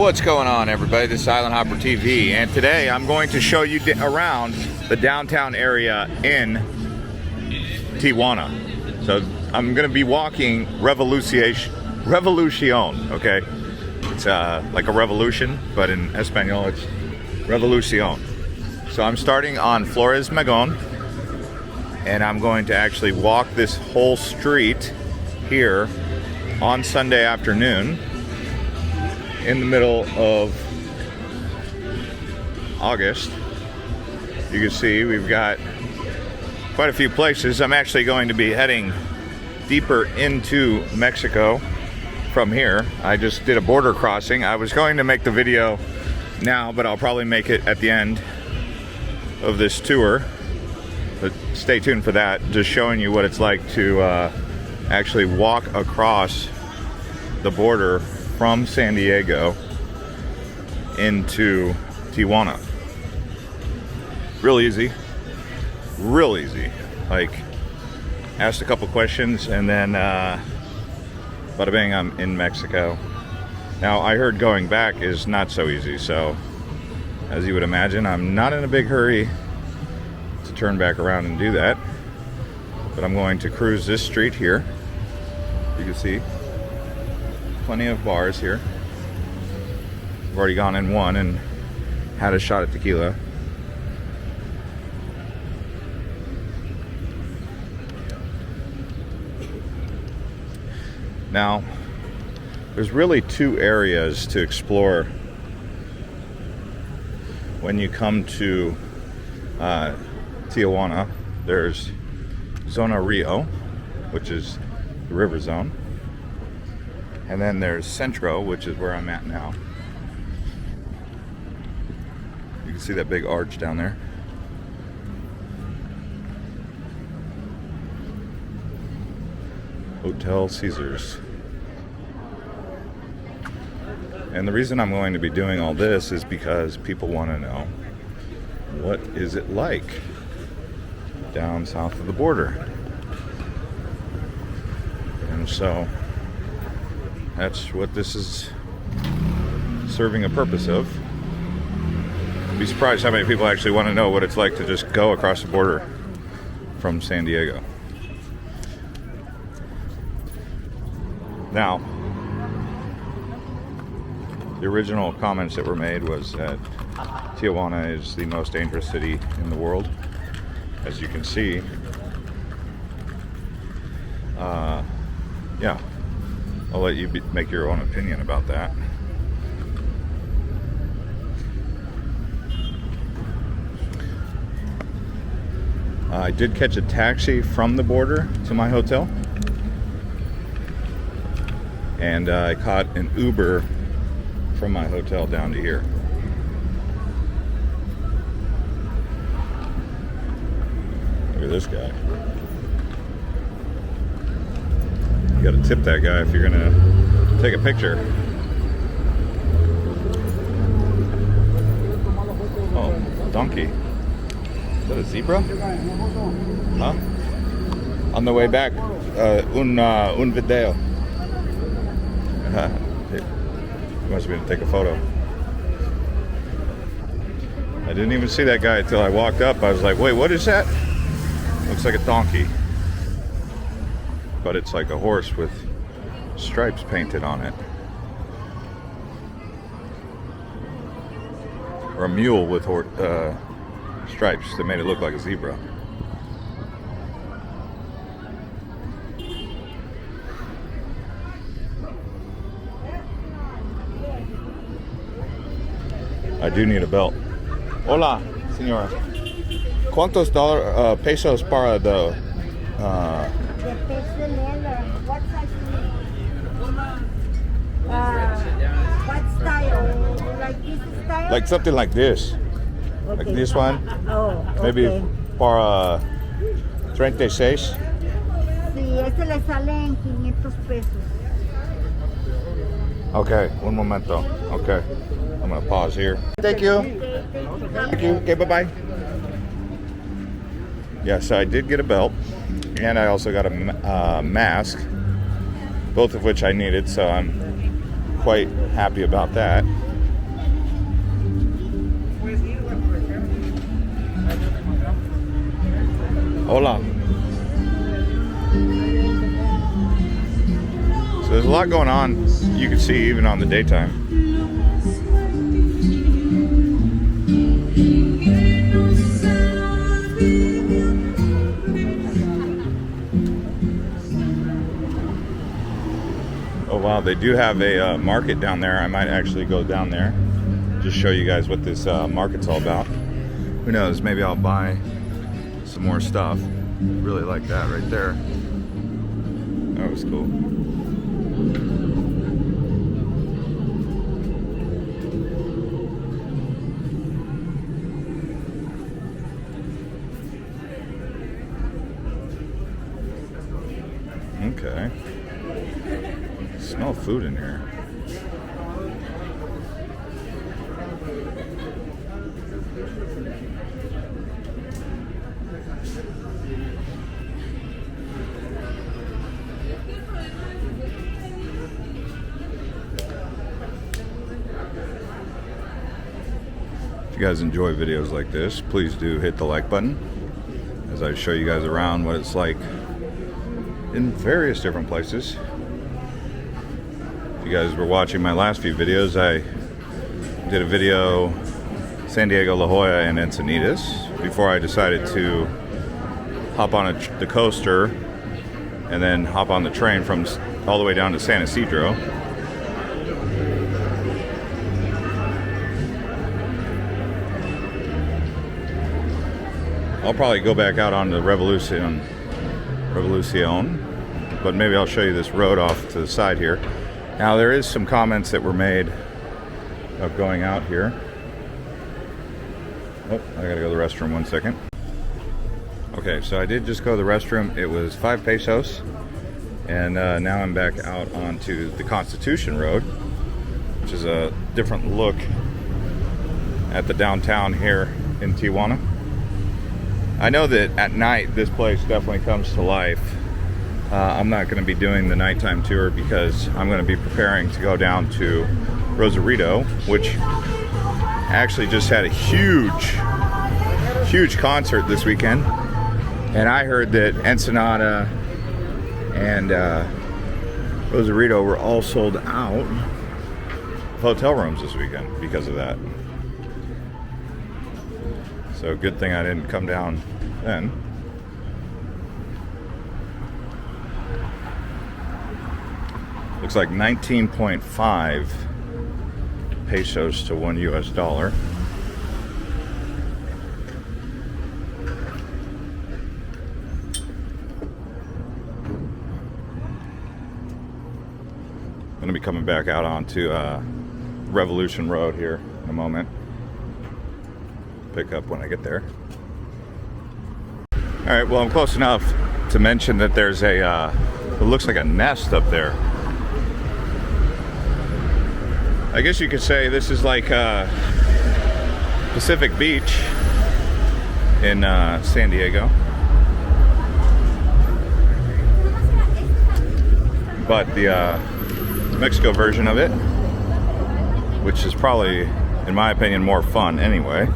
What's going on, everybody? This is Island Hopper TV, and today I'm going to show you around the downtown area in Tijuana. So I'm going to be walking Revolucion, okay? It's like a revolution, but in Espanol it's Revolucion. So I'm starting on Flores Magón, and I'm going to actually walk this whole street here on Sunday afternoon in the middle of August. You can see we've got quite a few places. I'm actually going to be heading deeper into Mexico from here. I just did a border crossing. I was going to make the video now, but I'll probably make it at the end of this tour. But stay tuned for that. Just showing you what it's like to actually walk across the border from San Diego into Tijuana. Real easy. Real easy. Like, asked a couple questions and then bada bing, I'm in Mexico. Now, I heard going back is not so easy, so as you would imagine, I'm not in a big hurry to turn back around and do that. But I'm going to cruise this street here. You can see plenty of bars here. I've already gone in one and had a shot at tequila. Now, there's really two areas to explore when you come to Tijuana. There's Zona Rio, which is the river zone. And then there's Centro, which is where I'm at now. You can see that big arch down there. Hotel Caesars. And the reason I'm going to be doing all this is because people want to know, what is it like down south of the border? And so that's what this is serving a purpose of. I'd be surprised how many people actually want to know what it's like to just go across the border from San Diego. Now, the original comments that were made was that Tijuana is the most dangerous city in the world. As you can see, yeah, I'll let you make your own opinion about that. I did catch a taxi from the border to my hotel, and I caught an Uber from my hotel down to here. Look at this guy. You gotta tip that guy if you're gonna take a picture. Oh, donkey. Is that a zebra? Huh? On the way back, un video. He must have been to take a photo. I didn't even see that guy until I walked up. I was like, wait, what is that? Looks like a donkey. But it's like a horse with stripes painted on it. Or a mule with stripes that made it look like a zebra. I do need a belt. Hola, señora. ¿Cuántos pesos para the What size do you need? What style? Like this style? like something like this? Okay. Like this one? Oh, okay. Maybe para 36? Sí, este le sale en 500 pesos. Okay, un momento. Okay, I'm gonna pause here. Thank you. Thank you. Okay, bye-bye. Yeah, so I did get a belt, and I also got a mask, both of which I needed, so I'm quite happy about that. Hola. So there's a lot going on. You can see even on the daytime. Oh wow, they do have a market down there. I might actually go down there, just show you guys what this market's all about. Who knows, maybe I'll buy some more stuff. Really like that right there. That was cool. Okay. Smell food in here. If you guys enjoy videos like this, please do hit the like button as I show you guys around what it's like in various different places. If you guys were watching my last few videos, I did a video San Diego, La Jolla, and Encinitas before I decided to hop on the coaster and then hop on the train from all the way down to San Isidro. I'll probably go back out on the Revolucion, but maybe I'll show you this road off to the side here. Now there is some comments that were made of going out here. Oh, I gotta go to the restroom 1 second. Okay, so I did just go to the restroom. It was 5 pesos, and now I'm back out onto the Constitution Road, which is a different look at the downtown here in Tijuana. I know that at night this place definitely comes to life. I'm not going to be doing the nighttime tour because I'm going to be preparing to go down to Rosarito, which actually just had a huge concert this weekend. And I heard that Ensenada and Rosarito were all sold out of hotel rooms this weekend because of that. So good thing I didn't come down then. Looks like 19.5 pesos to $1 US. I'm gonna be coming back out onto Revolution Road here in a moment. Pick up when I get there. All right, well, I'm close enough to mention that there's a, it looks like a nest up there. I guess you could say this is like Pacific Beach in San Diego. But the Mexico version of it, which is probably, in my opinion, more fun anyway.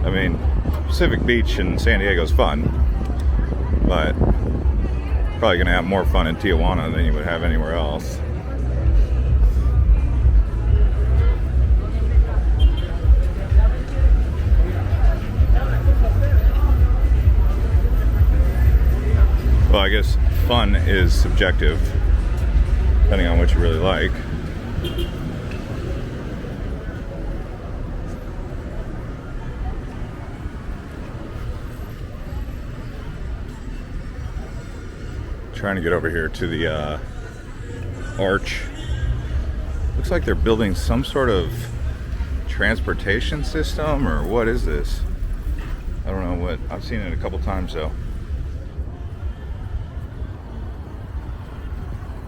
I mean, Pacific Beach in San Diego is fun, but probably gonna have more fun in Tijuana than you would have anywhere else. Well, I guess fun is subjective, depending on what you really like. Trying to get over here to the arch. Looks like they're building some sort of transportation system, or what is this? I don't know what. I've seen it a couple times though.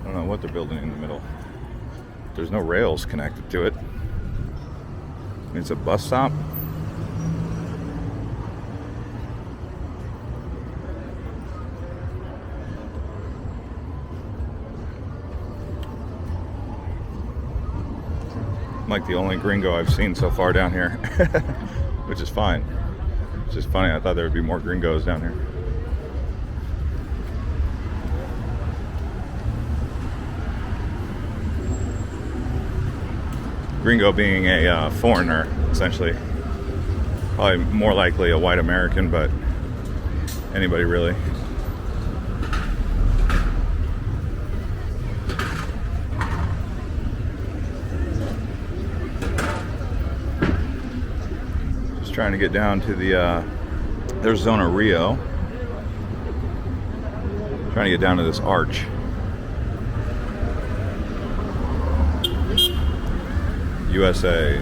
I don't know what they're building in the middle. There's no rails connected to it. It's a bus stop. I'm like the only gringo I've seen so far down here, which is fine. It's just funny. I thought there would be more gringos down here. Gringo being a foreigner, essentially. Probably more likely a white American, but anybody really. Just trying to get down to the, there's Zona Rio. Trying to get down to this arch. USA.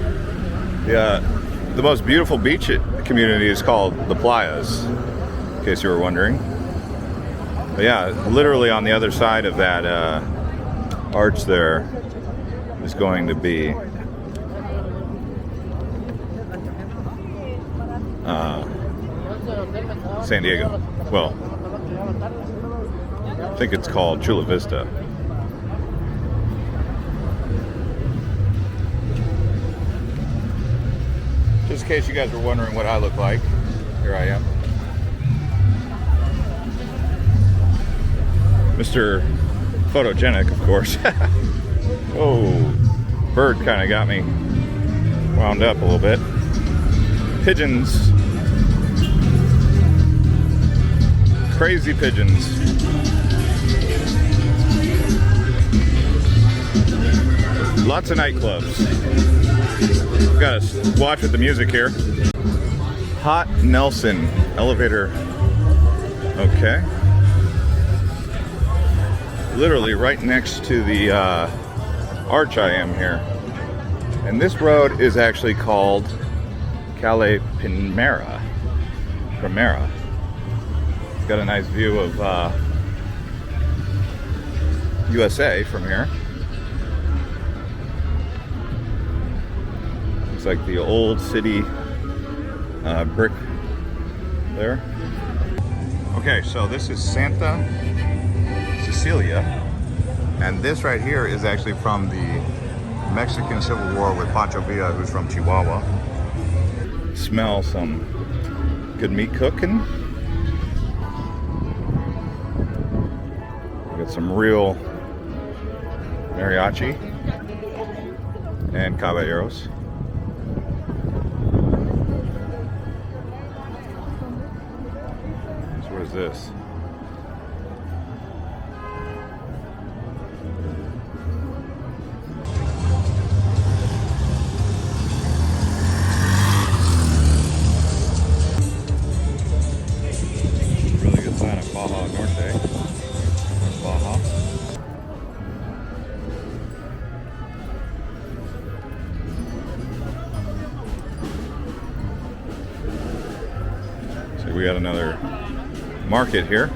The most beautiful beach community is called the Playas, in case you were wondering. But yeah, literally on the other side of that arch there is going to be San Diego. Well, I think it's called Chula Vista. Just in case you guys were wondering what I look like, here I am. Mr. Photogenic, of course. Oh, bird kind of got me wound up a little bit. Pigeons. Crazy pigeons. Lots of nightclubs. Gotta watch with the music here. Hot Nelson elevator. Okay. Literally right next to the arch I am here. And this road is actually called Calle Primera. It's got a nice view of USA from here. Looks like the old city brick there. Okay, so this is Santa Cecilia, and this right here is actually from the Mexican Civil War with Pancho Villa, who's from Chihuahua. Smell some good meat cooking. Got some real mariachi and caballeros. So what is this? Really good sign of Baja Norte. Baja. So we got another market here.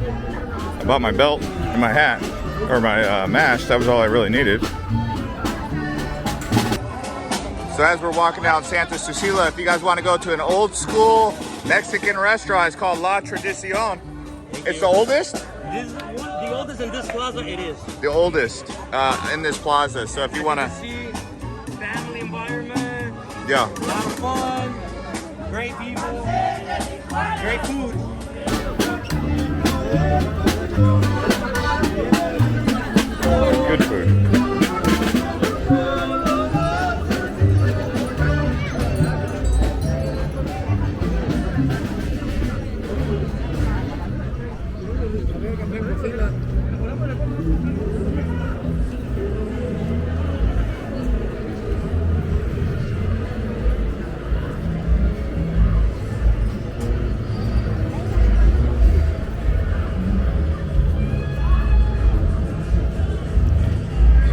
I bought my belt and my hat, or my mask. That was all I really needed. So as we're walking down Santa Cecilia, if you guys want to go to an old school Mexican restaurant, it's called La Tradicion. It's the oldest? This is the oldest in this plaza, it is. The oldest in this plaza. So if you want to See, family environment, yeah. a lot of fun, great people, great food. Good food.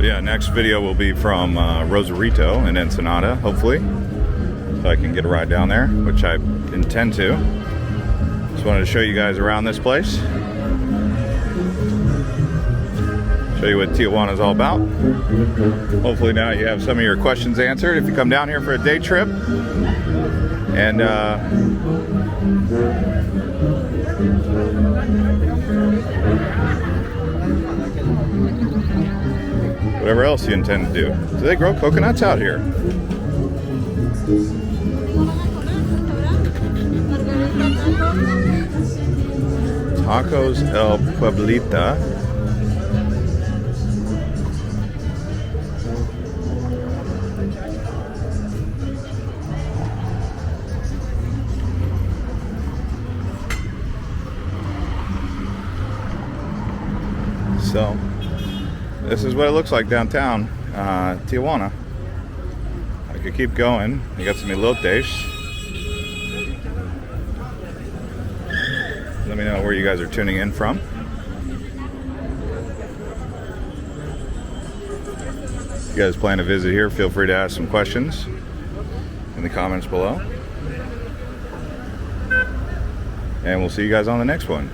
Yeah, next video will be from Rosarito in Ensenada, hopefully. So I can get a ride down there, which I intend to. Just wanted to show you guys around this place. Show you what Tijuana is all about. Hopefully now you have some of your questions answered if you come down here for a day trip. And whatever else you intend to do. Do they grow coconuts out here? Tacos El Pueblita. So this is what it looks like downtown Tijuana. I could keep going. We got some elotes. Let me know where you guys are tuning in from. If you guys plan to visit here, feel free to ask some questions in the comments below. And we'll see you guys on the next one.